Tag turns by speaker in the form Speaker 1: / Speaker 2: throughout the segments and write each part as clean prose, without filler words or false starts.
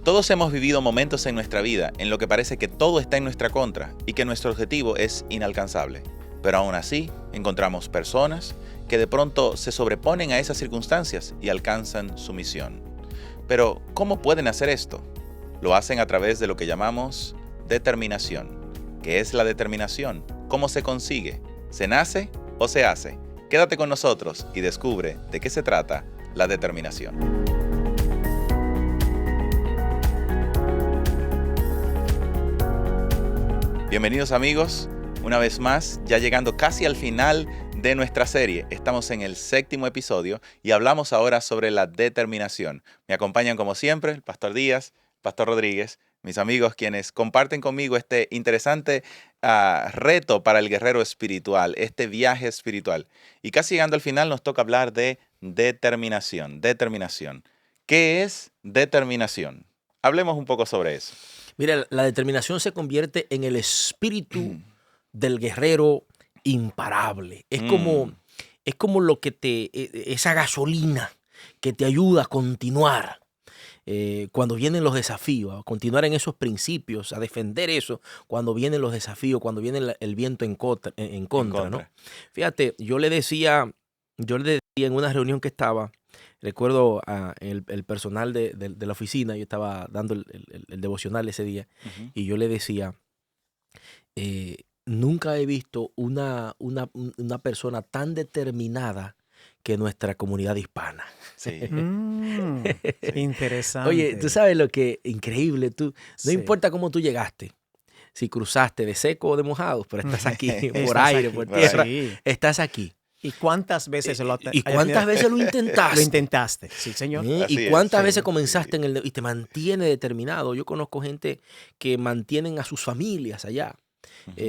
Speaker 1: Todos hemos vivido momentos en nuestra vida en lo que parece que todo está en nuestra contra y que nuestro objetivo es inalcanzable. Pero aún así, encontramos personas que de pronto se sobreponen a esas circunstancias y alcanzan su misión. Pero, ¿cómo pueden hacer esto? Lo hacen a través de lo que llamamos determinación. ¿Qué es la determinación? ¿Cómo se consigue? ¿Se nace o se hace? Quédate con nosotros y descubre de qué se trata la determinación. Bienvenidos amigos, una vez más, ya llegando casi al final de nuestra serie. Estamos en el 7º episodio y hablamos ahora sobre la determinación. Me acompañan como siempre el Pastor Díaz, el Pastor Rodríguez, mis amigos quienes comparten conmigo este interesante reto para el guerrero espiritual, este viaje espiritual. Y casi llegando al final nos toca hablar de determinación. Determinación. ¿Qué es determinación? Hablemos un poco sobre eso.
Speaker 2: Mira, la determinación se convierte en el espíritu del guerrero imparable. Es como lo que esa gasolina que te ayuda a continuar cuando vienen los desafíos, a continuar en esos principios, a defender eso cuando vienen los desafíos, cuando viene el viento en contra, ¿no? Fíjate, yo le decía en una reunión que estaba, recuerdo el personal de la oficina, yo estaba dando el devocional ese día, y yo le decía, nunca he visto una persona tan determinada que nuestra comunidad hispana.
Speaker 1: Sí.
Speaker 3: Interesante.
Speaker 2: Oye, tú sabes lo que increíble, no
Speaker 3: Sí.
Speaker 2: importa cómo tú llegaste, si cruzaste de seco o de mojado, pero estás aquí, por
Speaker 3: Estás
Speaker 2: aire,
Speaker 3: aquí,
Speaker 2: por tierra,
Speaker 3: sí.
Speaker 2: estás aquí.
Speaker 3: ¿Y cuántas veces
Speaker 2: ¿Y cuántas veces lo intentaste?
Speaker 3: Lo intentaste, sí, señor.
Speaker 1: Así
Speaker 2: ¿Y
Speaker 1: es,
Speaker 2: cuántas
Speaker 1: sí,
Speaker 2: veces comenzaste
Speaker 1: sí.
Speaker 2: y te mantiene determinado? Yo conozco gente que mantienen a sus familias allá.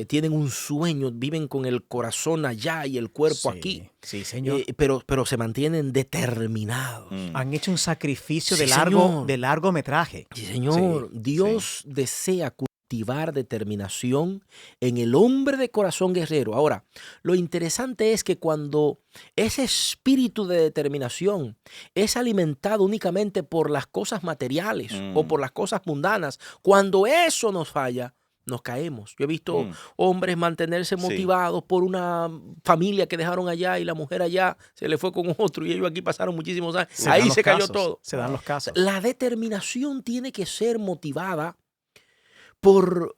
Speaker 2: Tienen un sueño, viven con el corazón allá y el cuerpo
Speaker 3: Sí,
Speaker 2: aquí.
Speaker 3: sí, señor.
Speaker 2: Pero se mantienen determinados.
Speaker 3: Han hecho un sacrificio
Speaker 2: Sí,
Speaker 3: de
Speaker 2: señor.
Speaker 3: largometraje.
Speaker 2: Sí, señor.
Speaker 3: Sí,
Speaker 2: Dios desea cultivar determinación en el hombre de corazón guerrero. Ahora, lo interesante es que cuando ese espíritu de determinación es alimentado únicamente por las cosas materiales o por las cosas mundanas, cuando eso nos falla, nos caemos. Yo he visto hombres mantenerse motivados por una familia que dejaron allá y la mujer allá se le fue con otro y ellos aquí pasaron muchísimos años. Ahí se cayó todo.
Speaker 3: Se dan los casos.
Speaker 2: La determinación tiene que ser motivada por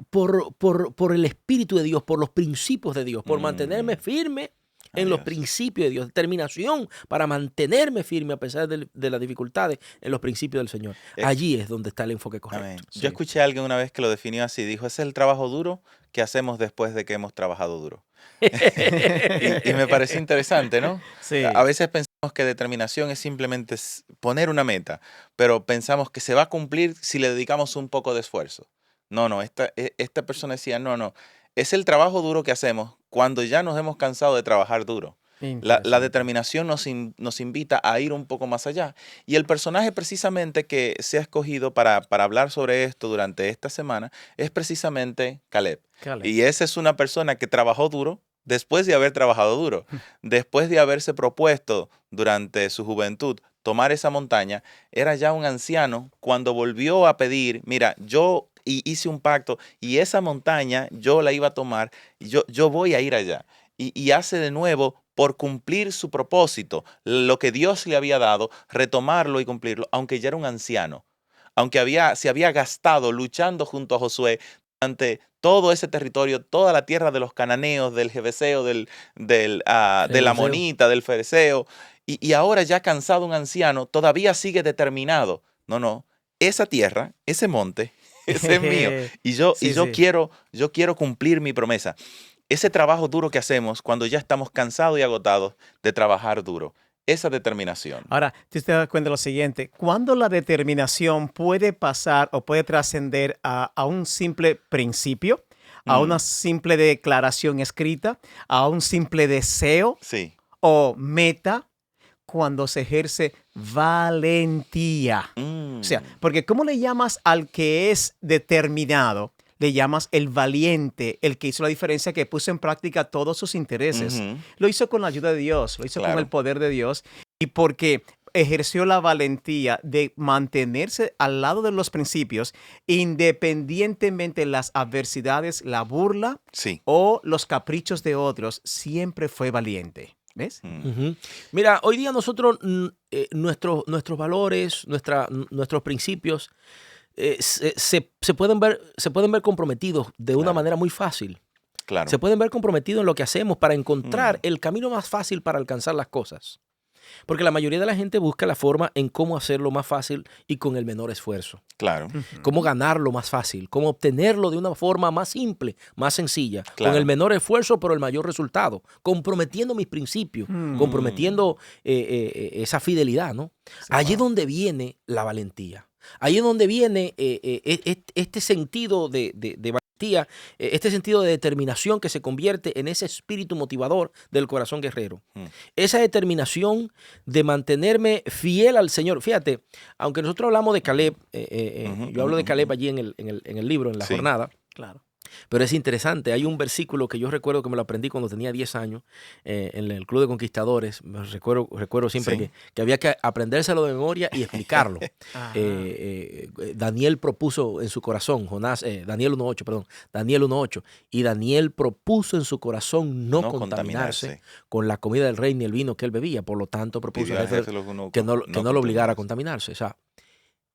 Speaker 2: el Espíritu de Dios, por los principios de Dios, por mantenerme firme en los principios de Dios. Determinación para mantenerme firme a pesar de las dificultades en los principios del Señor. Allí es donde está el enfoque correcto.
Speaker 1: Amén.
Speaker 2: Sí.
Speaker 1: Yo escuché a alguien una vez que lo definió así, dijo, ese es el trabajo duro que hacemos después de que hemos trabajado duro. y me pareció interesante, ¿no?
Speaker 3: Sí.
Speaker 1: A veces pensamos que determinación es simplemente poner una meta, pero pensamos que se va a cumplir si le dedicamos un poco de esfuerzo. No, esta persona decía, no, es el trabajo duro que hacemos cuando ya nos hemos cansado de trabajar duro. La determinación nos invita a ir un poco más allá. Y el personaje precisamente que se ha escogido para hablar sobre esto durante esta semana es precisamente Caleb. Y esa es una persona que trabajó duro después de haber trabajado duro, después de haberse propuesto durante su juventud tomar esa montaña. Era ya un anciano cuando volvió a pedir, mira, yo hice un pacto y esa montaña yo la iba a tomar, yo voy a ir allá. Y hace de nuevo, por cumplir su propósito, lo que Dios le había dado, retomarlo y cumplirlo, aunque ya era un anciano, aunque se había gastado luchando junto a Josué durante todo ese territorio, toda la tierra de los cananeos, del jebuseo, del amonita, del fereceo, y ahora ya cansado un anciano, todavía sigue determinado. No, esa tierra, ese monte, ese es mío, y yo quiero cumplir mi promesa. Ese trabajo duro que hacemos cuando ya estamos cansados y agotados de trabajar duro. Esa determinación.
Speaker 3: Ahora, tú te das cuenta de lo siguiente. ¿Cuándo la determinación puede pasar o puede trascender a un simple principio, a una simple declaración escrita, a un simple deseo o meta? Cuando se ejerce valentía. O sea, porque ¿cómo le llamas al que es determinado? le llamas el valiente, el que hizo la diferencia, que puso en práctica todos sus intereses.
Speaker 1: Ujú.
Speaker 3: Lo hizo con la ayuda de Dios, lo hizo con
Speaker 1: Claro.
Speaker 3: el poder de Dios y porque ejerció la valentía de mantenerse al lado de los principios independientemente de las adversidades, la burla
Speaker 1: Sí.
Speaker 3: o los caprichos de otros, siempre fue valiente. ¿Ves?
Speaker 1: Mm.
Speaker 2: Ujú. Mira, hoy día nosotros, nuestros valores, nuestros principios, se pueden ver comprometidos de una
Speaker 1: Claro.
Speaker 2: manera muy fácil.
Speaker 1: Claro.
Speaker 2: Se pueden ver comprometidos en lo que hacemos para encontrar
Speaker 1: Mm.
Speaker 2: el camino más fácil para alcanzar las cosas. Porque la mayoría de la gente busca la forma en cómo hacerlo más fácil y con el menor esfuerzo.
Speaker 1: Claro.
Speaker 2: Cómo ganarlo más fácil, cómo obtenerlo de una forma más simple, más sencilla, con
Speaker 1: Claro.
Speaker 2: el menor esfuerzo pero el mayor resultado, comprometiendo mis principios, comprometiendo esa fidelidad, ¿no? Allí es donde viene la valentía. Ahí es donde viene este sentido de valentía, este sentido de determinación que se convierte en ese espíritu motivador del corazón guerrero. Esa determinación de mantenerme fiel al Señor. Fíjate, aunque nosotros hablamos de Caleb, yo hablo de Caleb allí en el libro, en la
Speaker 1: Sí.
Speaker 2: jornada,
Speaker 3: Claro.
Speaker 2: pero es interesante. Hay un versículo que yo recuerdo que me lo aprendí cuando tenía 10 años en el Club de Conquistadores. Me recuerdo siempre
Speaker 1: Sí.
Speaker 2: que había que aprendérselo de memoria y explicarlo.
Speaker 3: Ajá.
Speaker 2: Daniel propuso en su corazón, Daniel 1.8, perdón, Daniel 1.8, y Daniel propuso en su corazón no contaminarse con la comida del rey ni el vino que él bebía. Por lo tanto, propuso
Speaker 1: Pidió
Speaker 2: al
Speaker 1: al
Speaker 2: jefe
Speaker 1: jefe de los eunucos
Speaker 2: que no lo obligara a
Speaker 1: contaminarse.
Speaker 2: contaminarse. O sea,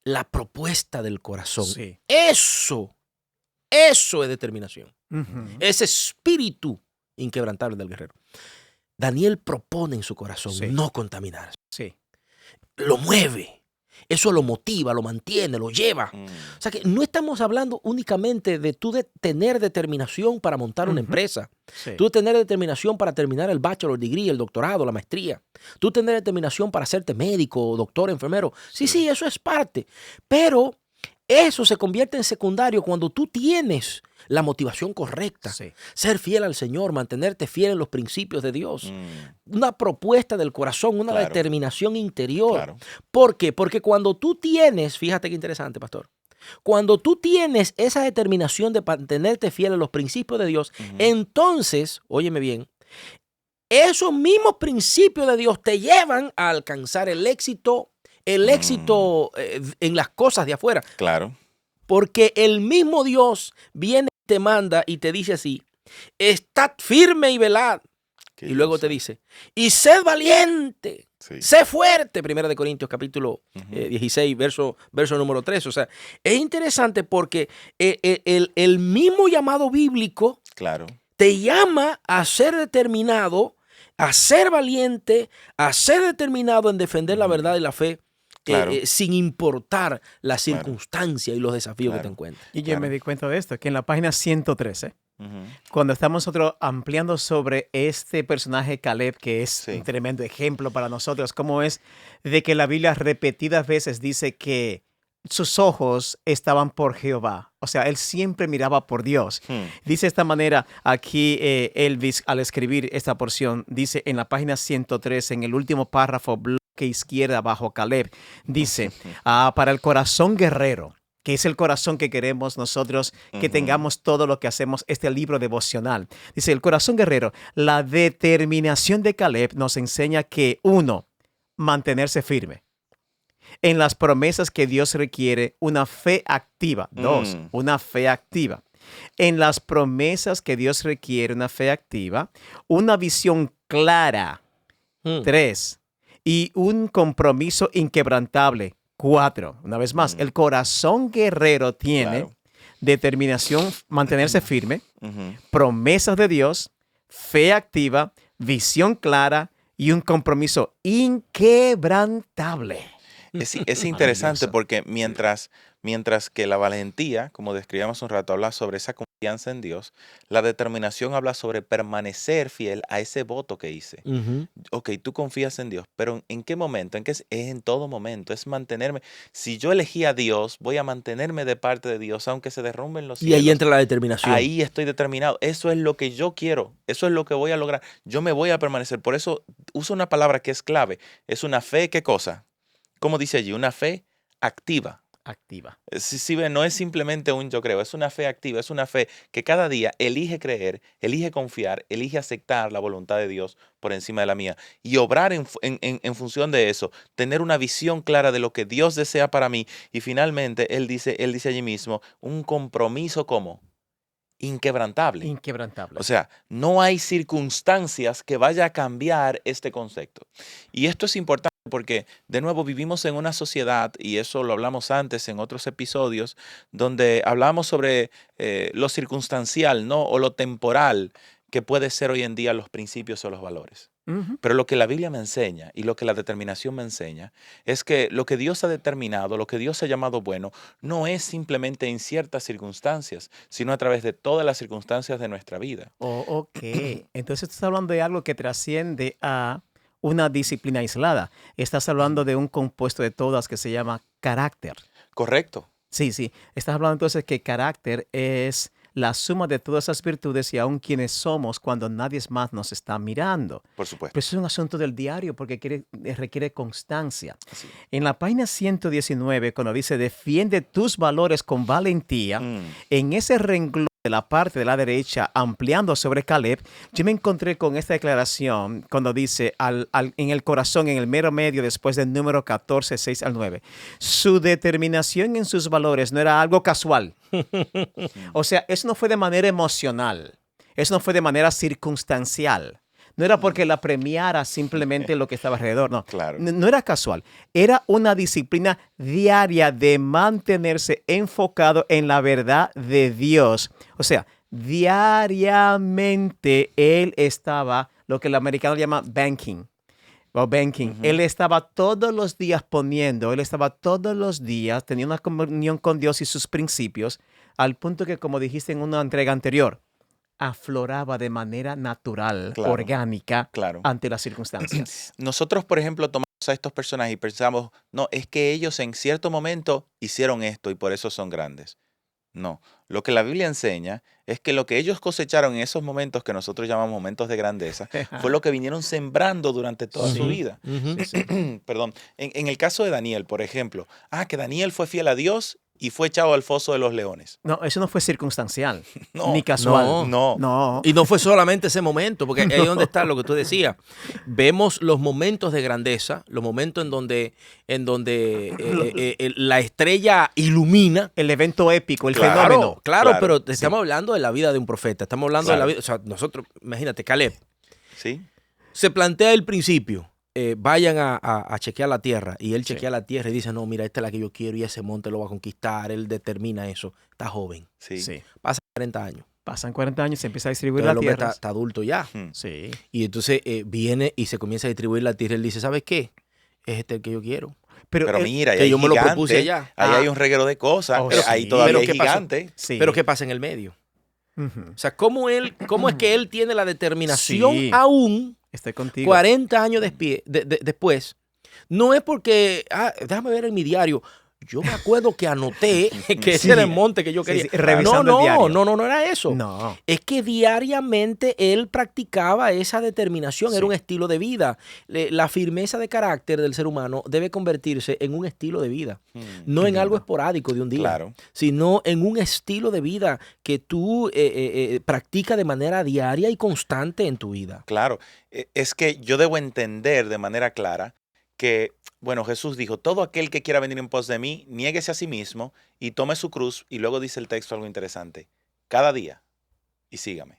Speaker 2: la propuesta del corazón.
Speaker 3: Sí.
Speaker 2: Eso es determinación.
Speaker 3: Ujú.
Speaker 2: Ese espíritu inquebrantable del guerrero. Daniel propone en su corazón
Speaker 3: Sí.
Speaker 2: no contaminarse.
Speaker 3: Sí.
Speaker 2: Lo mueve. Eso lo motiva, lo mantiene, lo lleva.
Speaker 1: Mm.
Speaker 2: O sea que no estamos hablando únicamente de tú de tener determinación para montar una
Speaker 3: Ujú.
Speaker 2: empresa.
Speaker 3: Sí.
Speaker 2: Tú tener determinación para terminar el bachelor degree, el doctorado, la maestría. Tú tener determinación para hacerte médico, doctor, enfermero. Sí, eso es parte. Pero eso se convierte en secundario cuando tú tienes la motivación correcta.
Speaker 3: Sí.
Speaker 2: Ser fiel al Señor, mantenerte fiel en los principios de Dios.
Speaker 1: Mm.
Speaker 2: Una propuesta del corazón, una
Speaker 1: Claro.
Speaker 2: determinación interior.
Speaker 1: Claro.
Speaker 2: ¿Por qué? Porque cuando tú tienes, fíjate qué interesante, pastor, cuando tú tienes esa determinación de mantenerte fiel a los principios de Dios,
Speaker 1: Ujú.
Speaker 2: entonces, óyeme bien, esos mismos principios de Dios te llevan a alcanzar el éxito en las cosas de afuera.
Speaker 1: Claro.
Speaker 2: Porque el mismo Dios viene y te manda y te dice así, estad firme y velad.
Speaker 1: Que
Speaker 2: Y
Speaker 1: yo
Speaker 2: luego
Speaker 1: sé.
Speaker 2: te dice, y sed valiente.
Speaker 1: Sí.
Speaker 2: Sé fuerte, 1 Corintios capítulo
Speaker 1: Ujú.
Speaker 2: 16, verso número 3. O sea, es interesante porque el mismo llamado bíblico
Speaker 1: Claro.
Speaker 2: te llama a ser determinado, a ser valiente, a ser determinado en defender la verdad y la fe,
Speaker 1: Claro.
Speaker 2: sin importar la
Speaker 1: Claro.
Speaker 2: circunstancia y los desafíos que te
Speaker 1: Claro.
Speaker 2: encuentres.
Speaker 3: Y yo
Speaker 1: Claro.
Speaker 3: me di cuenta de esto, que en la página 113,
Speaker 1: Ujú.
Speaker 3: cuando estamos nosotros ampliando sobre este personaje Caleb, que es
Speaker 1: Sí.
Speaker 3: un tremendo ejemplo para nosotros, cómo es de que la Biblia repetidas veces dice que sus ojos estaban por Jehová. O sea, él siempre miraba por Dios. Dice de esta manera aquí Elvis al escribir esta porción, dice en la página 113, en el último párrafo, bloque izquierda bajo Caleb, dice, para el corazón guerrero, que es el corazón que queremos nosotros, que
Speaker 1: Ujú.
Speaker 3: tengamos todo lo que hacemos, este libro devocional. Dice, el corazón guerrero, la determinación de Caleb nos enseña que, uno, mantenerse firme en las promesas que Dios requiere, una fe activa. Dos, una fe activa. En las promesas que Dios requiere, una fe activa, una visión clara. 3, y un compromiso inquebrantable. 4, una vez más, el corazón guerrero tiene
Speaker 1: Claro.
Speaker 3: determinación, mantenerse firme,
Speaker 1: Ujú.
Speaker 3: promesas de Dios, fe activa, visión clara y un compromiso inquebrantable.
Speaker 1: Es interesante
Speaker 3: Maravilloso.
Speaker 1: porque mientras que la valentía, como describíamos un rato, habla sobre esa confianza en Dios, la determinación habla sobre permanecer fiel a ese voto que hice.
Speaker 2: Ujú.
Speaker 1: Ok, tú confías en Dios, pero ¿en qué momento? Es en todo momento, es mantenerme. Si yo elegí a Dios, voy a mantenerme de parte de Dios, aunque se derrumben los
Speaker 2: Y ahí
Speaker 1: cielos.
Speaker 2: entra la determinación.
Speaker 1: Ahí estoy determinado. Eso es lo que yo quiero. Eso es lo que voy a lograr. Yo me voy a permanecer. Por eso uso una palabra que es clave. Es una fe, ¿qué cosa? Como dice allí, una fe activa.
Speaker 3: activa.
Speaker 1: Sí, ve, no es simplemente un yo creo, es una fe activa, es una fe que cada día elige creer, elige confiar, elige aceptar la voluntad de Dios por encima de la mía y obrar en función de eso, tener una visión clara de lo que Dios desea para mí y finalmente él dice allí mismo, un compromiso como inquebrantable.
Speaker 3: Inquebrantable.
Speaker 1: O sea, no hay circunstancias que vaya a cambiar este concepto. Y esto es importante porque, de nuevo, vivimos en una sociedad, y eso lo hablamos antes en otros episodios, donde hablamos sobre lo circunstancial, ¿no? O lo temporal que puede ser hoy en día los principios o los valores.
Speaker 3: Ujú.
Speaker 1: Pero lo que la Biblia me enseña y lo que la determinación me enseña es que lo que Dios ha determinado, lo que Dios ha llamado bueno, no es simplemente en ciertas circunstancias, sino a través de todas las circunstancias de nuestra vida.
Speaker 3: Oh, ok. Entonces estás hablando de algo que trasciende a una disciplina aislada. Estás hablando de un compuesto de todas que se llama carácter.
Speaker 1: ¿Correcto?
Speaker 3: Sí. Estás hablando entonces que carácter es la suma de todas esas virtudes y aún quienes somos cuando nadie más nos está mirando.
Speaker 1: Por supuesto.
Speaker 3: Pero eso es un asunto del diario porque requiere constancia.
Speaker 1: Así.
Speaker 3: En la página 119, cuando dice defiende tus valores con valentía, en ese renglón de la parte de la derecha, ampliando sobre Caleb, yo me encontré con esta declaración cuando dice en el corazón, en el mero medio, después del número 14, 6 al 9. Su determinación en sus valores no era algo casual. O sea, eso no fue de manera emocional. Eso no fue de manera circunstancial. No era porque la premiara simplemente lo que estaba alrededor, no.
Speaker 1: Claro.
Speaker 3: No era casual. Era una disciplina diaria de mantenerse enfocado en la verdad de Dios. O sea, diariamente él estaba, lo que el americano llama banking. Él estaba todos los días él estaba todos los días teniendo una comunión con Dios y sus principios, al punto que, como dijiste en una entrega anterior, afloraba de manera natural,
Speaker 1: Claro,
Speaker 3: orgánica,
Speaker 1: claro.
Speaker 3: ante las circunstancias.
Speaker 1: Nosotros, por ejemplo, tomamos a estos personajes y pensamos, no, es que ellos en cierto momento hicieron esto y por eso son grandes. No, lo que la Biblia enseña es que lo que ellos cosecharon en esos momentos que nosotros llamamos momentos de grandeza fue lo que vinieron sembrando durante toda
Speaker 3: Sí.
Speaker 1: su vida.
Speaker 2: Ujú.
Speaker 1: Perdón, en el caso de Daniel, por ejemplo, que Daniel fue fiel a Dios y fue echado al foso de los leones.
Speaker 3: No, eso no fue circunstancial,
Speaker 1: No,
Speaker 3: ni casual.
Speaker 1: no.
Speaker 3: No.
Speaker 2: Y no fue solamente ese momento, porque ahí es donde está lo que tú decías. Vemos los momentos de grandeza, los momentos en donde la estrella ilumina.
Speaker 3: El evento épico, el
Speaker 1: Claro.
Speaker 3: fenómeno.
Speaker 2: Claro, pero
Speaker 1: sí.
Speaker 2: estamos hablando de la vida de un profeta. Estamos hablando de la vida. O sea, nosotros, imagínate, Caleb,
Speaker 1: ¿Sí?
Speaker 2: se plantea el principio. Vayan a chequear la tierra. Y él
Speaker 3: Sí.
Speaker 2: chequea la tierra y dice, no, mira, esta es la que yo quiero y ese monte lo va a conquistar. Él determina eso. Está joven.
Speaker 1: Sí.
Speaker 3: Sí.
Speaker 2: Pasa 40 años.
Speaker 3: Pasan 40 años, se empieza a distribuir
Speaker 2: Entonces,
Speaker 3: la
Speaker 2: el hombre
Speaker 3: tierra.
Speaker 2: está adulto ya.
Speaker 3: Sí.
Speaker 2: Y entonces viene y se comienza a distribuir la tierra. Él dice, ¿sabes qué? Es este el que yo quiero.
Speaker 1: Pero mira, ahí
Speaker 2: que
Speaker 1: hay
Speaker 2: yo me lo
Speaker 1: gigante,
Speaker 2: propuse allá.
Speaker 1: ahí hay un reguero de cosas,
Speaker 3: Oh,
Speaker 1: pero
Speaker 3: sí.
Speaker 1: ahí todavía
Speaker 2: Pero
Speaker 1: hay
Speaker 2: ¿qué pasó?
Speaker 1: gigante.
Speaker 3: Sí.
Speaker 2: Pero ¿qué pasa en el medio?
Speaker 3: Ujú.
Speaker 2: O sea, ¿cómo es que él tiene la determinación
Speaker 3: Sí.
Speaker 2: aún
Speaker 3: Estoy contigo.
Speaker 2: 40 años después? No es porque, déjame ver en mi diario. Yo me acuerdo que anoté que ese
Speaker 3: Sí.
Speaker 2: era el monte que yo
Speaker 3: Sí,
Speaker 2: quería.
Speaker 3: sí, revisando el diario.
Speaker 2: No era eso.
Speaker 3: No.
Speaker 2: Es que diariamente él practicaba esa determinación,
Speaker 3: Sí.
Speaker 2: era un estilo de vida. La firmeza de carácter del ser humano debe convertirse en un estilo de vida, no en algo esporádico de un día,
Speaker 1: Claro.
Speaker 2: sino en un estilo de vida que tú practicas de manera diaria y constante en tu vida.
Speaker 1: Claro, es que yo debo entender de manera clara que, bueno, Jesús dijo, todo aquel que quiera venir en pos de mí, niéguese a sí mismo y tome su cruz, y luego dice el texto algo interesante, cada día, y sígame.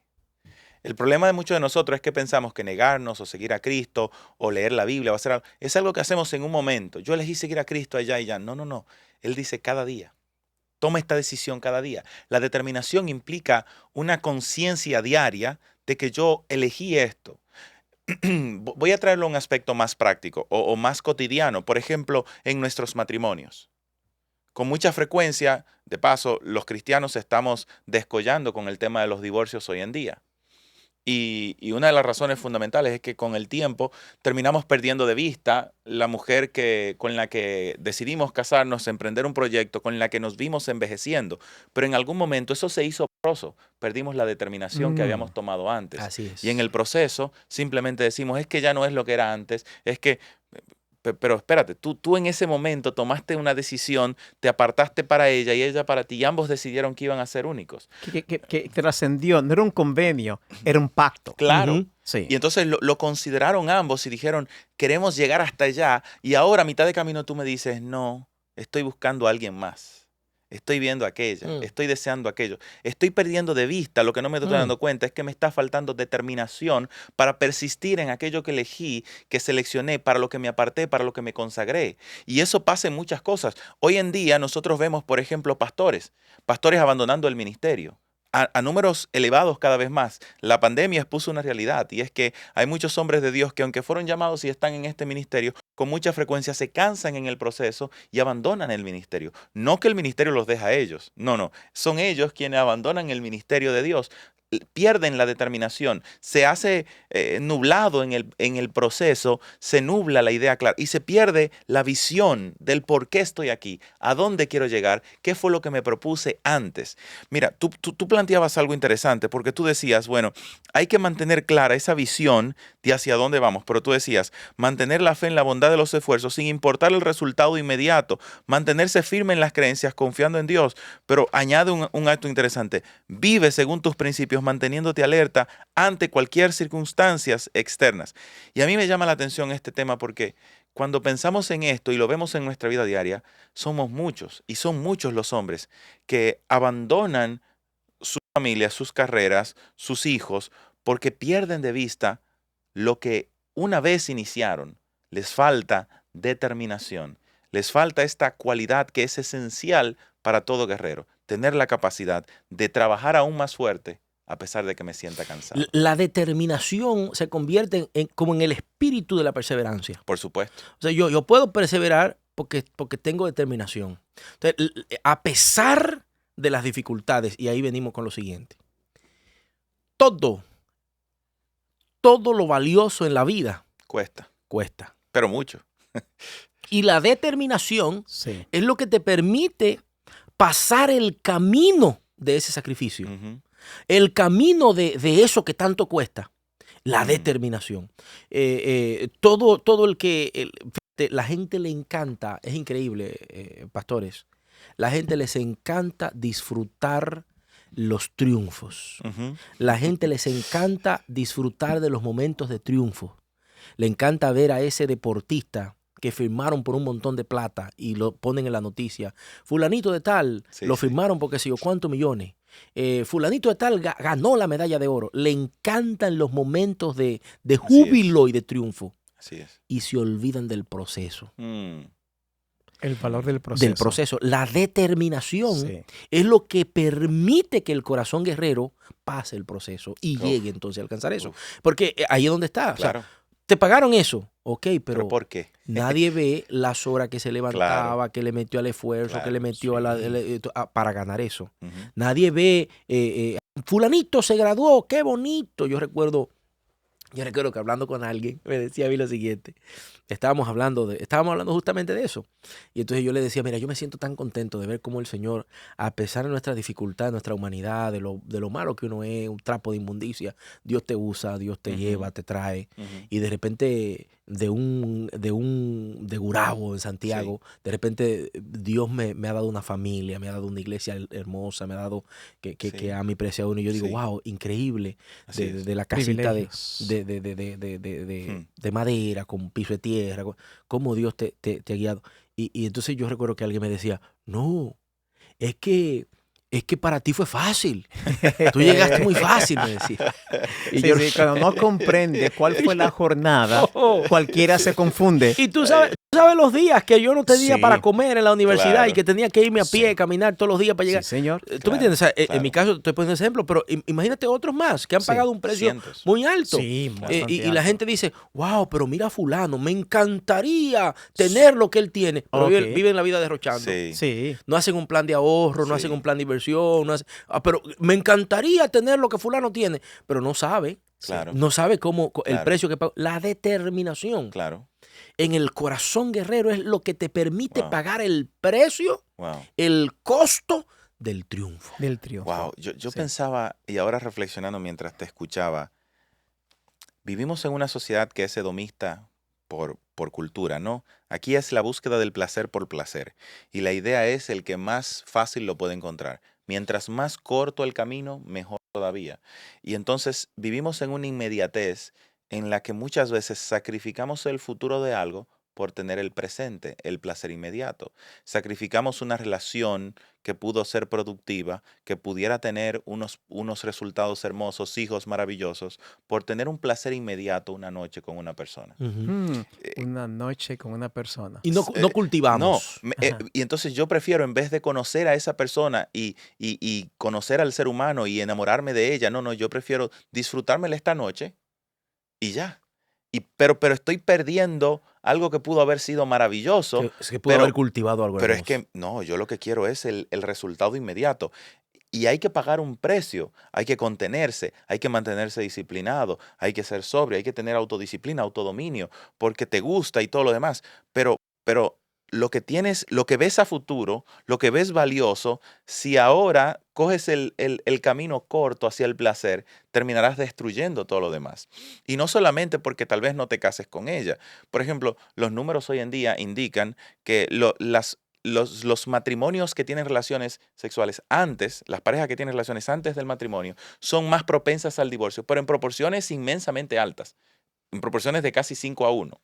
Speaker 1: El problema de muchos de nosotros es que pensamos que negarnos o seguir a Cristo o leer la Biblia o hacer algo, es algo que hacemos en un momento. Yo elegí seguir a Cristo allá y ya. No. Él dice cada día. Toma esta decisión cada día. La determinación implica una conciencia diaria de que yo elegí esto. Voy a traerlo a un aspecto más práctico o más cotidiano. Por ejemplo, en nuestros matrimonios. Con mucha frecuencia, de paso, los cristianos estamos descollando con el tema de los divorcios hoy en día. Y una de las razones fundamentales es que con el tiempo terminamos perdiendo de vista la mujer con la que decidimos casarnos, emprender un proyecto, con la que nos vimos envejeciendo. Pero en algún momento eso se hizo borroso. Perdimos la determinación que habíamos tomado antes.
Speaker 2: Así es.
Speaker 1: Y en el proceso simplemente decimos, es que ya no es lo que era antes, es que Pero espérate, tú en ese momento tomaste una decisión, te apartaste para ella y ella para ti, y ambos decidieron que iban a ser únicos.
Speaker 3: Que trascendió, no era un convenio, era un pacto.
Speaker 1: Claro.
Speaker 2: Ujú.
Speaker 3: Sí.
Speaker 1: Y entonces lo consideraron ambos y dijeron, queremos llegar hasta allá. Y ahora a mitad de camino tú me dices, no, estoy buscando a alguien más. Estoy viendo aquella,
Speaker 2: Mm.
Speaker 1: estoy deseando aquello. Estoy perdiendo de vista, lo que no me estoy
Speaker 2: Mm.
Speaker 1: dando cuenta es que me está faltando determinación para persistir en aquello que elegí, que seleccioné, para lo que me aparté, para lo que me consagré. Y eso pasa en muchas cosas. Hoy en día nosotros vemos, por ejemplo, pastores abandonando el ministerio. A números elevados cada vez más. La pandemia expuso una realidad y es que hay muchos hombres de Dios que aunque fueron llamados y están en este ministerio, con mucha frecuencia se cansan en el proceso y abandonan el ministerio. No que el ministerio los deja a ellos, no, son ellos quienes abandonan el ministerio de Dios. Pierden la determinación, se hace nublado en el proceso, se nubla la idea clara y se pierde la visión del por qué estoy aquí, a dónde quiero llegar, qué fue lo que me propuse antes. Mira, tú planteabas algo interesante porque tú decías, bueno, hay que mantener clara esa visión de hacia dónde vamos, pero tú decías, mantener la fe en la bondad de los esfuerzos sin importar el resultado inmediato, mantenerse firme en las creencias, confiando en Dios, pero añade un acto interesante, vive según tus principios, manteniéndote alerta ante cualquier circunstancias externas. Y a mí me llama la atención este tema porque cuando pensamos en esto y lo vemos en nuestra vida diaria, somos muchos y son muchos los hombres que abandonan sus familias, sus carreras, sus hijos, porque pierden de vista lo que una vez iniciaron. Les falta determinación, les falta esta cualidad que es esencial para todo guerrero, tener la capacidad de trabajar aún más fuerte a pesar de que me sienta cansado.
Speaker 2: La determinación se convierte como en el espíritu de la perseverancia.
Speaker 1: Por supuesto.
Speaker 2: O sea, yo puedo perseverar porque tengo determinación. Entonces, a pesar de las dificultades, y ahí venimos con lo siguiente. Todo lo valioso en la vida
Speaker 1: Cuesta,
Speaker 2: cuesta.
Speaker 1: pero mucho.
Speaker 2: Y la determinación
Speaker 3: Sí.
Speaker 2: es lo que te permite pasar el camino de ese sacrificio.
Speaker 1: Ujú.
Speaker 2: El camino de eso que tanto cuesta. La
Speaker 1: Mm.
Speaker 2: determinación. Todo el que... la gente le encanta, es increíble, pastores, la gente les encanta disfrutar los triunfos.
Speaker 1: Ujú.
Speaker 2: La gente les encanta disfrutar de los momentos de triunfo. Le encanta ver a ese deportista que firmaron por un montón de plata y lo ponen en la noticia. Fulanito de tal,
Speaker 1: Sí,
Speaker 2: lo
Speaker 1: sí.
Speaker 2: firmaron porque sé yo cuántos millones. Fulanito de tal ganó la medalla de oro. Le encantan los momentos de júbilo y de triunfo.
Speaker 1: Así es.
Speaker 2: Y se olvidan del proceso.
Speaker 1: Mm.
Speaker 3: El valor del proceso.
Speaker 2: Del proceso. La determinación
Speaker 3: Sí.
Speaker 2: es lo que permite que el corazón guerrero pase el proceso y
Speaker 1: Uf.
Speaker 2: llegue entonces a alcanzar eso.
Speaker 1: Uf.
Speaker 2: Porque ahí es donde está. O sea,
Speaker 1: Claro.
Speaker 2: te pagaron eso, ok,
Speaker 1: ¿Pero
Speaker 2: pero
Speaker 1: por qué?
Speaker 2: nadie ve las horas que se levantaba,
Speaker 1: Claro.
Speaker 2: que le metió al esfuerzo, que
Speaker 1: Claro,
Speaker 2: le metió
Speaker 1: sí.
Speaker 2: para ganar eso.
Speaker 1: Ujú.
Speaker 2: Nadie ve, fulanito se graduó, qué bonito. Yo recuerdo que hablando con alguien me decía a mí lo siguiente. Estábamos hablando justamente de eso. Y entonces yo le decía, mira, yo me siento tan contento de ver cómo el Señor, a pesar de nuestra dificultad, de nuestra humanidad, de lo malo que uno es, un trapo de inmundicia, Dios te usa, Dios te
Speaker 1: Ujú.
Speaker 2: lleva, te trae.
Speaker 1: Ujú.
Speaker 2: Y de repente de Gurabo en Santiago, de repente Dios me ha dado una familia, me ha dado una iglesia hermosa, me ha dado que
Speaker 1: Sí.
Speaker 2: a mi precio uno. Y yo digo,
Speaker 1: Sí.
Speaker 2: wow, increíble.
Speaker 1: Así es.
Speaker 2: De la casita
Speaker 3: Privilegios.
Speaker 2: de madera, con piso de tierra, cómo Dios te ha guiado. Y entonces yo recuerdo que alguien me decía, no, es que para ti fue fácil. Tú llegaste muy fácil, me decía. Y
Speaker 3: Sí,
Speaker 2: yo,
Speaker 3: sí, cuando no comprende cuál fue la jornada,
Speaker 2: Oh.
Speaker 3: cualquiera se confunde.
Speaker 2: Y tú sabes los días que yo no tenía
Speaker 3: Sí.
Speaker 2: para comer en la universidad
Speaker 1: Claro.
Speaker 2: y que tenía que irme a pie,
Speaker 3: Sí.
Speaker 2: caminar todos los días para
Speaker 3: Sí,
Speaker 2: llegar.
Speaker 3: señor.
Speaker 2: ¿Tú me
Speaker 1: Claro,
Speaker 2: entiendes? O sea, en
Speaker 1: claro.
Speaker 2: mi caso estoy poniendo ese ejemplo, pero imagínate otros más que han
Speaker 3: Sí.
Speaker 2: pagado un precio
Speaker 1: Cientos.
Speaker 2: muy alto.
Speaker 3: Sí, bastante
Speaker 2: Y la
Speaker 3: alto.
Speaker 2: gente dice, wow, pero mira a fulano, me encantaría tener lo que él tiene. Pero
Speaker 3: Ok.
Speaker 2: viven la vida derrochando.
Speaker 1: Sí.
Speaker 3: Sí.
Speaker 2: No hacen un plan de ahorro, no
Speaker 1: Sí.
Speaker 2: hacen un plan de inversión. Pero me encantaría tener lo que fulano tiene, pero no sabe.
Speaker 1: Claro.
Speaker 2: No sabe cómo el
Speaker 1: Claro.
Speaker 2: precio que paga. La determinación
Speaker 1: Claro.
Speaker 2: en el corazón guerrero es lo que te permite
Speaker 1: Wow.
Speaker 2: pagar el precio,
Speaker 1: Wow.
Speaker 2: el costo del triunfo.
Speaker 3: Del triunfo.
Speaker 1: Wow. Yo
Speaker 3: Sí.
Speaker 1: pensaba, y ahora reflexionando mientras te escuchaba, vivimos en una sociedad que es hedonista por por cultura, ¿no? Aquí es la búsqueda del placer por placer. Y la idea es el que más fácil lo puede encontrar. Mientras más corto el camino, mejor todavía. Y entonces vivimos en una inmediatez en la que muchas veces sacrificamos el futuro de algo por tener el presente, el placer inmediato. Sacrificamos una relación que pudo ser productiva, que pudiera tener unos resultados hermosos, hijos maravillosos, por tener un placer inmediato una noche con una persona.
Speaker 2: Ujú.
Speaker 3: Mm,
Speaker 1: Eh,
Speaker 3: una noche con una persona.
Speaker 2: Y no, no
Speaker 1: no,
Speaker 2: cultivamos.
Speaker 3: Ajá.
Speaker 1: y entonces yo prefiero, en vez de conocer a esa persona y conocer al ser humano y enamorarme de ella, no, yo prefiero disfrutármela esta noche y ya. Pero estoy perdiendo algo que pudo haber sido maravilloso,
Speaker 2: Es que pudo haber
Speaker 1: pero,
Speaker 2: cultivado algo
Speaker 1: pero es
Speaker 2: hermoso.
Speaker 1: que no, yo lo que quiero es el resultado inmediato. Y hay que pagar un precio, hay que contenerse, hay que mantenerse disciplinado, hay que ser sobrio, hay que tener autodisciplina, autodominio, porque te gusta y todo lo demás. Pero lo que tienes, lo que ves a futuro, lo que ves valioso, si ahora coges el camino corto hacia el placer, terminarás destruyendo todo lo demás. Y no solamente porque tal vez no te cases con ella. Por ejemplo, los números hoy en día indican que los matrimonios que tienen relaciones sexuales antes, las parejas que tienen relaciones antes del matrimonio, son más propensas al divorcio, pero en proporciones inmensamente altas, en proporciones de casi 5-1,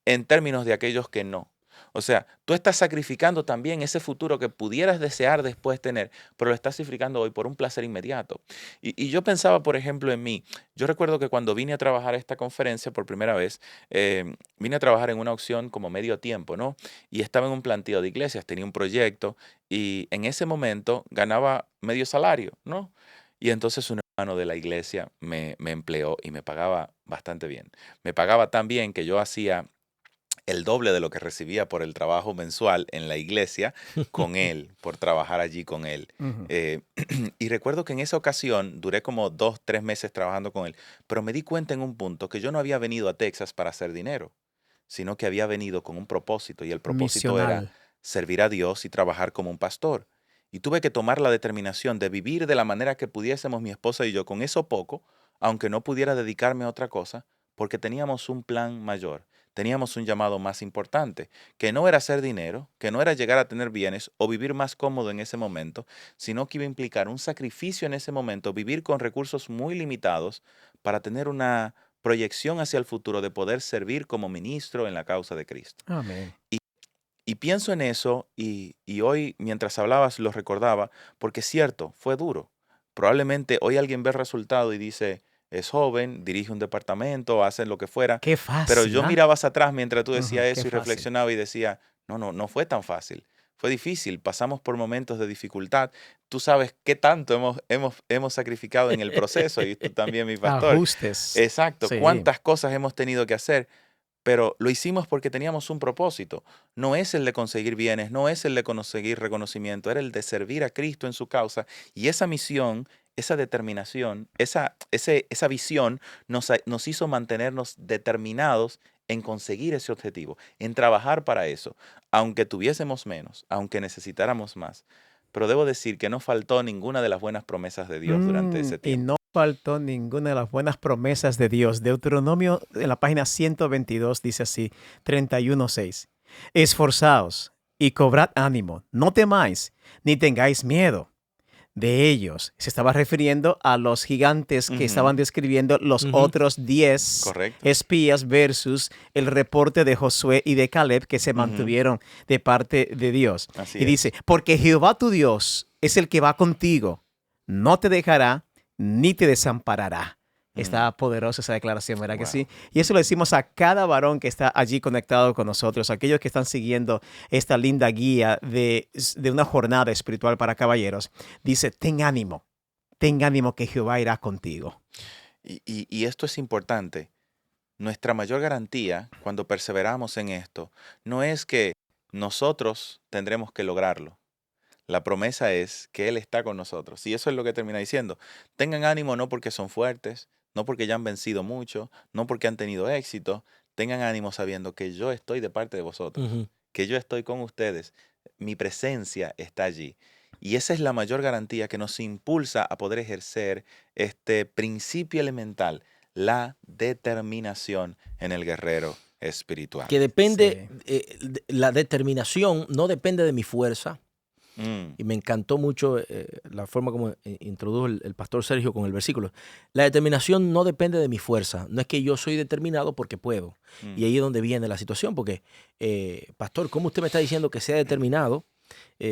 Speaker 1: en términos de aquellos que no. O sea, tú estás sacrificando también ese futuro que pudieras desear después tener, pero lo estás sacrificando hoy por un placer inmediato. Y yo pensaba, por ejemplo, en mí. Yo recuerdo que cuando vine a trabajar a esta conferencia por primera vez, vine a trabajar en una opción como medio tiempo, ¿no? Y estaba en un planteo de iglesias, tenía un proyecto y en ese momento ganaba medio salario, ¿no? Y entonces un hermano de la iglesia me empleó y me pagaba bastante bien. Me pagaba tan bien que yo hacía el doble de lo que recibía por el trabajo mensual en la iglesia con él, por trabajar allí con él.
Speaker 3: Ujú.
Speaker 1: Eh, y recuerdo que en esa ocasión duré como 2-3 meses trabajando con él, pero me di cuenta en un punto que yo no había venido a Texas para hacer dinero, sino que había venido con un propósito y el propósito era
Speaker 3: Misional.
Speaker 1: servir a Dios y trabajar como un pastor. Y tuve que tomar la determinación de vivir de la manera que pudiésemos mi esposa y yo con eso poco, aunque no pudiera dedicarme a otra cosa, porque teníamos un plan mayor, teníamos un llamado más importante, que no era hacer dinero, que no era llegar a tener bienes o vivir más cómodo en ese momento, sino que iba a implicar un sacrificio en ese momento, vivir con recursos muy limitados para tener una proyección hacia el futuro de poder servir como ministro en la causa de Cristo.
Speaker 3: Amén.
Speaker 1: Y pienso en eso y hoy mientras hablabas lo recordaba porque es cierto, fue duro. Probablemente hoy alguien ve el resultado y dice, es joven, dirige un departamento, hace lo que fuera,
Speaker 3: Qué
Speaker 1: pero
Speaker 3: fácil,
Speaker 1: yo
Speaker 3: ¿ah?
Speaker 1: miraba hacia atrás mientras tú decías
Speaker 3: Ujú, qué
Speaker 1: eso y
Speaker 3: fácil.
Speaker 1: reflexionaba y decía, no fue tan fácil. Fue difícil, pasamos por momentos de dificultad. Tú sabes qué tanto hemos sacrificado en el proceso y tú también, mi pastor.
Speaker 3: Ajustes.
Speaker 1: Exacto,
Speaker 3: Sí.
Speaker 1: cuántas cosas hemos tenido que hacer, pero lo hicimos porque teníamos un propósito. No es el de conseguir bienes, no es el de conseguir reconocimiento, era el de servir a Cristo en su causa. Y esa misión, esa determinación, esa visión nos hizo mantenernos determinados en conseguir ese objetivo, en trabajar para eso, aunque tuviésemos menos, aunque necesitáramos más. Pero debo decir que no faltó ninguna de las buenas promesas de Dios durante ese
Speaker 3: Y
Speaker 1: tiempo.
Speaker 3: no faltó ninguna de las buenas promesas de Dios. Deuteronomio en la página 122 dice así, 31:6. Esforzaos y cobrad ánimo, no temáis, ni tengáis miedo de ellos. Se estaba refiriendo a los gigantes que
Speaker 1: Ujú,
Speaker 3: estaban describiendo los
Speaker 2: Ujú.
Speaker 3: otros 10
Speaker 1: correcto.
Speaker 3: espías versus el reporte de Josué y de Caleb que se
Speaker 1: Ujú,
Speaker 3: mantuvieron de parte de Dios.
Speaker 1: así
Speaker 3: Y dice,
Speaker 1: es.
Speaker 3: porque Jehová tu Dios es el que va contigo, no te dejará ni te desamparará. Está poderosa esa declaración, ¿verdad que
Speaker 1: Wow.
Speaker 3: sí? Y eso lo decimos a cada varón que está allí conectado con nosotros, aquellos que están siguiendo esta linda guía de una jornada espiritual para caballeros. Dice, ten ánimo que Jehová irá contigo.
Speaker 1: Y esto es importante. Nuestra mayor garantía cuando perseveramos en esto no es que nosotros tendremos que lograrlo. La promesa es que Él está con nosotros. Y eso es lo que termina diciendo. Tengan ánimo no porque son fuertes, no porque ya han vencido mucho, no porque han tenido éxito. Tengan ánimo sabiendo que yo estoy de parte de vosotros,
Speaker 2: Ujú.
Speaker 1: que yo estoy con ustedes. Mi presencia está allí. Y esa es la mayor garantía que nos impulsa a poder ejercer este principio elemental, la determinación en el guerrero espiritual.
Speaker 2: Que depende, la determinación no depende de mi fuerza. Y me encantó mucho la forma como introdujo el pastor Sergio con el versículo. La determinación no depende de mi fuerza. No es que yo soy determinado porque puedo. Y ahí es donde viene la situación. Porque, pastor, ¿cómo usted me está diciendo que sea determinado?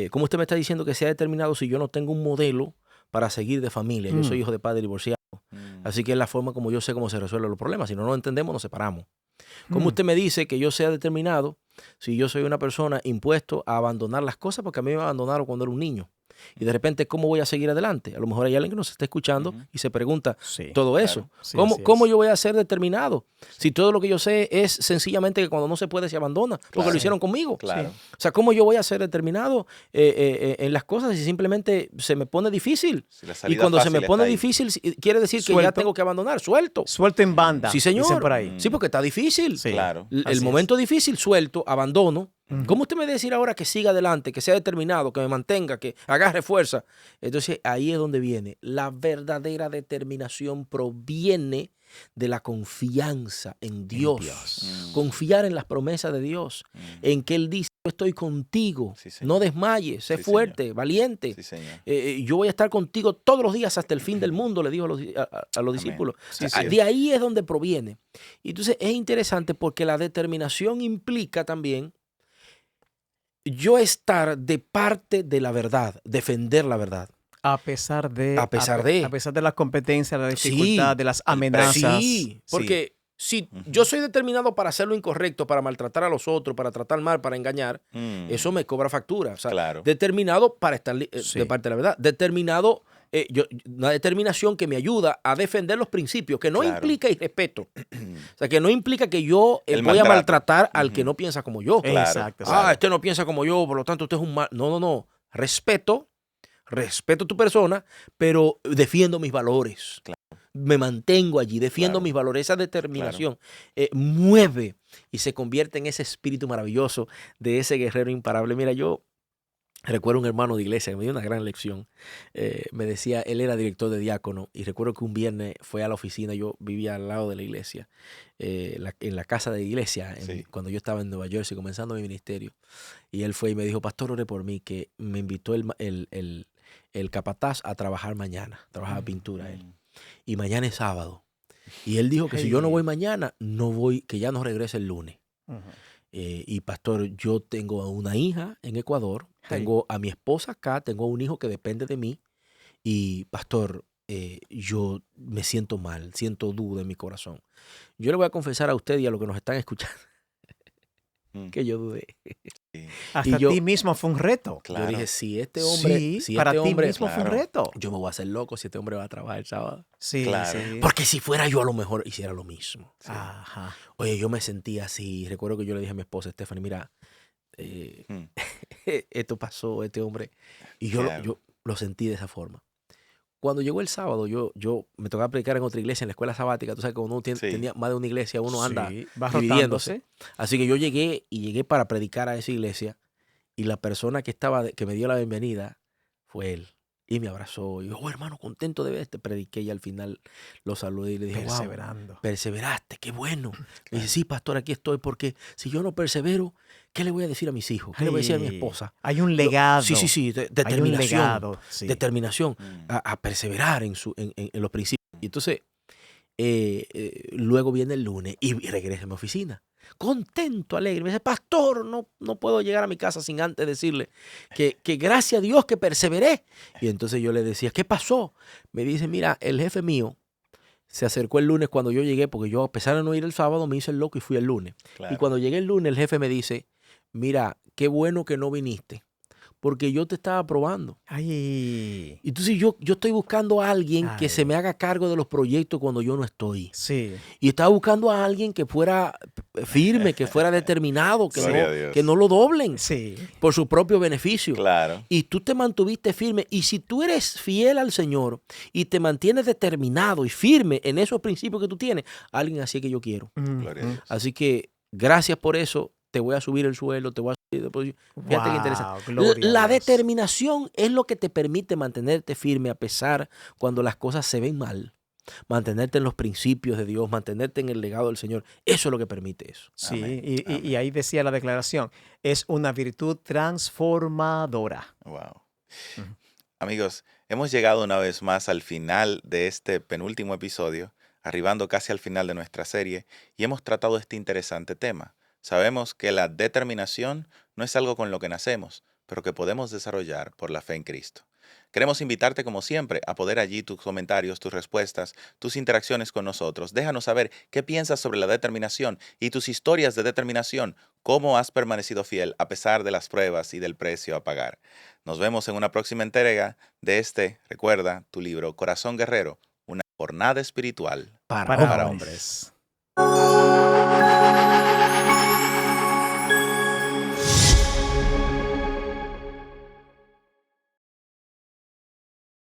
Speaker 2: ¿Cómo usted me está diciendo que sea determinado si yo no tengo un modelo para seguir de familia? Yo soy hijo de padre divorciado. Así que es la forma como yo sé cómo se resuelven los problemas. Si no nos entendemos, nos separamos. ¿Cómo usted me dice que yo sea determinado si yo soy una persona impuesto a abandonar las cosas porque a mí me abandonaron cuando era un niño? Y de repente, ¿cómo voy a seguir adelante? A lo mejor hay alguien que nos está escuchando y se pregunta todo eso.
Speaker 3: Claro. Sí,
Speaker 2: ¿Cómo yo voy a ser determinado si todo lo que yo sé es sencillamente que cuando no se puede se abandona porque lo hicieron conmigo?
Speaker 1: Claro.
Speaker 2: O sea, ¿cómo yo voy a ser determinado en las cosas si simplemente se me pone difícil?
Speaker 1: Si la
Speaker 2: Y
Speaker 1: salida
Speaker 2: cuando se
Speaker 1: fácil
Speaker 2: me
Speaker 1: está
Speaker 2: pone
Speaker 1: ahí.
Speaker 2: difícil, quiere decir que ya
Speaker 3: Suelto.
Speaker 2: tengo que abandonar. Suelto.
Speaker 3: Suelto en banda.
Speaker 2: Sí, señor.
Speaker 3: Dicen por ahí.
Speaker 2: Sí, porque está difícil.
Speaker 3: Sí.
Speaker 1: Claro.
Speaker 2: El
Speaker 3: Así
Speaker 2: momento difícil, suelto, abandono. ¿Cómo usted me va a decir ahora que siga adelante, que sea determinado, que me mantenga, que agarre fuerza? Entonces ahí es donde viene. La verdadera determinación proviene de la confianza en Dios. Confiar en las promesas de Dios, en que Él dice, yo estoy contigo,
Speaker 1: Sí, señor.
Speaker 2: no desmayes, sé
Speaker 1: Sí,
Speaker 2: fuerte, valiente.
Speaker 1: Sí, señor.
Speaker 2: Yo voy a estar contigo todos los días hasta el fin del mundo, le dijo a los discípulos.
Speaker 3: Sí,
Speaker 2: O sea,
Speaker 3: sí.
Speaker 2: de ahí es donde proviene. Y entonces es interesante porque la determinación implica también yo estar de parte de la verdad, defender la verdad.
Speaker 3: A pesar de,
Speaker 2: A pesar de.
Speaker 3: a pesar de la competencia, la
Speaker 2: Sí.
Speaker 3: dificultad, de las amenazas.
Speaker 2: Sí, porque si yo soy determinado para hacer lo incorrecto, para maltratar a los otros, para tratar mal, para engañar, eso me cobra factura. O sea,
Speaker 1: Claro.
Speaker 2: determinado para estar
Speaker 3: Sí.
Speaker 2: de parte de la verdad. Determinado, una determinación que me ayuda a defender los principios, que no
Speaker 1: Claro.
Speaker 2: implica irrespeto. O sea, que no implica que yo
Speaker 1: El
Speaker 2: voy a
Speaker 1: maltrato.
Speaker 2: maltratar al que no piensa como yo.
Speaker 1: Claro,
Speaker 3: Exacto.
Speaker 1: claro.
Speaker 2: Este no piensa como yo, por lo tanto usted es un mal. No. Respeto tu persona, pero defiendo mis valores.
Speaker 1: Claro.
Speaker 2: Me mantengo allí, defiendo
Speaker 1: Claro.
Speaker 2: mis valores. Esa determinación mueve y se convierte en ese espíritu maravilloso de ese guerrero imparable. Mira, yo recuerdo un hermano de iglesia que me dio una gran lección. Me decía, él era director de diácono y recuerdo que un viernes fue a la oficina, yo vivía al lado de la iglesia, en la casa de iglesia,
Speaker 1: Sí.
Speaker 2: cuando yo estaba en Nueva Jersey comenzando mi ministerio. Y él fue y me dijo, pastor, ore por mí, que me invitó el capataz a trabajar mañana, trabajaba pintura él. Y mañana es sábado. Y él dijo que si yo no voy mañana, no voy, que ya no regrese el lunes.
Speaker 3: Ujú.
Speaker 2: Y pastor, yo tengo una hija en Ecuador, tengo a mi esposa acá, tengo un hijo que depende de mí. Y pastor, yo me siento mal, siento duda en mi corazón. Yo le voy a confesar a usted y a los que nos están escuchando que yo dudé.
Speaker 1: Sí.
Speaker 3: Hasta
Speaker 2: Y yo-
Speaker 3: ti mismo fue un reto.
Speaker 1: Claro.
Speaker 2: Yo dije, si este hombre,
Speaker 3: Sí,
Speaker 2: si
Speaker 3: para
Speaker 2: este
Speaker 3: ti
Speaker 2: hombre,
Speaker 3: mismo fue un
Speaker 1: claro.
Speaker 3: reto.
Speaker 2: yo me voy a hacer loco si este hombre va a trabajar el sábado.
Speaker 3: Sí,
Speaker 1: Claro.
Speaker 3: sí.
Speaker 2: Porque si fuera yo, a lo mejor hiciera lo mismo.
Speaker 3: Ajá.
Speaker 2: Oye, yo me sentía así. Recuerdo que yo le dije a mi esposa, Stephanie, mira, esto pasó, este hombre. Y yo,
Speaker 1: Claro.
Speaker 2: yo lo sentí de esa forma. Cuando llegó el sábado, yo me tocaba predicar en otra iglesia, en la escuela sabática. Tú sabes que cuando uno
Speaker 1: Sí.
Speaker 2: tenía más de una iglesia, uno anda
Speaker 3: Sí, va
Speaker 2: dividiéndose.
Speaker 3: rotándose.
Speaker 2: Así que yo llegué para predicar a esa iglesia y la persona que me dio la bienvenida fue él. Y me abrazó. Y yo, oh, hermano, contento de verte. Prediqué y al final lo saludé y le dije, wow,
Speaker 3: Perseverando.
Speaker 2: perseveraste, qué bueno. Me dice, sí, pastor, aquí estoy, porque si yo no persevero, ¿qué le voy a decir a mis hijos? ¿Qué le voy a decir a mi
Speaker 3: Ay,
Speaker 2: esposa?
Speaker 3: Hay un legado.
Speaker 2: Sí,
Speaker 3: Hay un
Speaker 2: determinación.
Speaker 3: legado. Sí.
Speaker 2: Determinación a perseverar en los principios. Y entonces, luego viene el lunes y regreso a mi oficina. Contento, alegre. Me dice, pastor, no puedo llegar a mi casa sin antes decirle que gracias a Dios que perseveré. Y entonces yo le decía, ¿qué pasó? Me dice, mira, el jefe mío se acercó el lunes cuando yo llegué, porque yo a pesar de no ir el sábado me hice el loco y fui el lunes.
Speaker 1: Claro.
Speaker 2: Y cuando llegué el lunes, el jefe me dice, mira, qué bueno que no viniste, porque yo te estaba probando.
Speaker 3: Ay.
Speaker 2: Entonces yo estoy buscando a alguien que
Speaker 3: Ay.
Speaker 2: se me haga cargo de los proyectos cuando yo no estoy.
Speaker 3: Sí.
Speaker 2: Y estaba buscando a alguien que fuera firme, que fuera determinado,
Speaker 1: Gloria a Dios.
Speaker 2: que no lo doblen
Speaker 3: Sí.
Speaker 2: por su propio beneficio.
Speaker 1: Claro.
Speaker 2: Y tú te mantuviste firme. Y si tú eres fiel al Señor y te mantienes determinado y firme en esos principios que tú tienes, alguien así que yo quiero.
Speaker 1: Gloria a Dios.
Speaker 2: Así que gracias por eso. Te voy a subir el suelo, te voy a subir de posición. Fíjate qué interesante.
Speaker 3: Gloria a
Speaker 2: La
Speaker 3: Dios.
Speaker 2: determinación es lo que te permite mantenerte firme a pesar cuando las cosas se ven mal. mantenerte en los principios de Dios, mantenerte en el legado del Señor. Eso es lo que permite eso.
Speaker 3: Sí,
Speaker 1: Amén,
Speaker 3: y
Speaker 1: amén.
Speaker 3: ahí decía la declaración, es una virtud transformadora.
Speaker 1: Wow.
Speaker 3: Ujú.
Speaker 1: Amigos, hemos llegado una vez más al final de este penúltimo episodio, arribando casi al final de nuestra serie, y hemos tratado este interesante tema. Sabemos que la determinación no es algo con lo que nacemos, pero que podemos desarrollar por la fe en Cristo. Queremos invitarte, como siempre, a poner allí tus comentarios, tus respuestas, tus interacciones con nosotros. Déjanos saber qué piensas sobre la determinación y tus historias de determinación, cómo has permanecido fiel a pesar de las pruebas y del precio a pagar. Nos vemos en una próxima entrega de recuerda, tu libro Corazón Guerrero, una jornada espiritual
Speaker 2: Para
Speaker 3: Para
Speaker 1: para
Speaker 2: hombres.
Speaker 1: hombres.
Speaker 3: hombres.